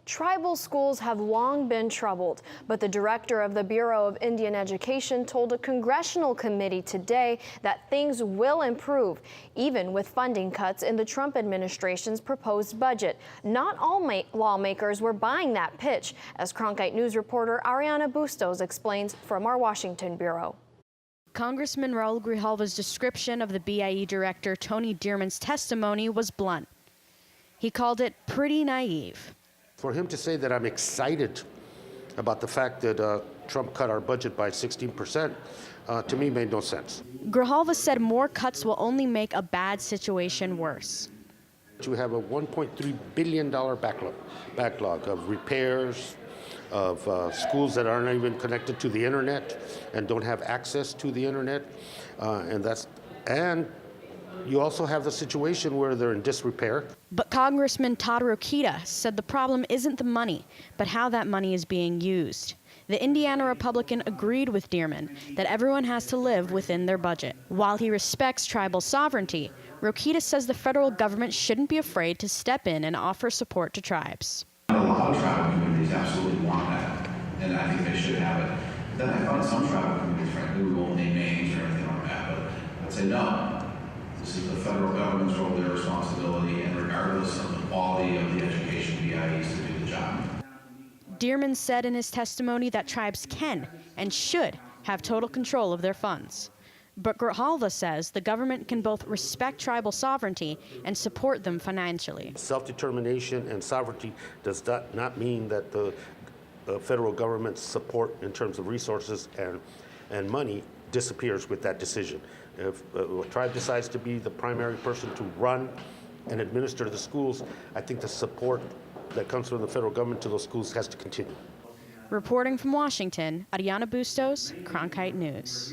Tribal schools have long been troubled, but the director of the Bureau of Indian Education told a congressional committee today that things will improve, even with funding cuts in the Trump administration's proposed budget. Not all lawmakers were buying that pitch, as Cronkite News reporter Ariana Bustos explains from our Washington bureau. Congressman Raul Grijalva's description of the BIE director Tony Dearman's testimony was blunt. He called it pretty naive. For him to say that I'm excited about the fact that Trump cut our budget by 16%, to me made no sense. Grijalva said more cuts will only make a bad situation worse. We have a $1.3 billion backlog of repairs, of schools that aren't even connected to the internet and don't have access to the internet, and you also have the situation where they're in disrepair. But Congressman Todd Rokita said the problem isn't the money, but how that money is being used. The Indiana Republican agreed with Dearman that everyone has to live within their budget. While he respects tribal sovereignty, Rokita says the federal government shouldn't be afraid to step in and offer support to tribes. A lot of tribal communities absolutely want that, and I think they should have it. Then I find some tribal communities, frankly, we won't name names or anything like that, but I'd say no. This is the federal government's role, their responsibility, and regardless of the quality of the education, BIEs to do the job. Dearman said in his testimony that tribes can and should have total control of their funds. But Grijalva says the government can both respect tribal sovereignty and support them financially. Self-determination and sovereignty does not mean that the federal government's support in terms of resources and money disappears with that decision. If a tribe decides to be the primary person to run and administer the schools, I think the support that comes from the federal government to those schools has to continue. Reporting from Washington, Ariana Bustos, Cronkite News.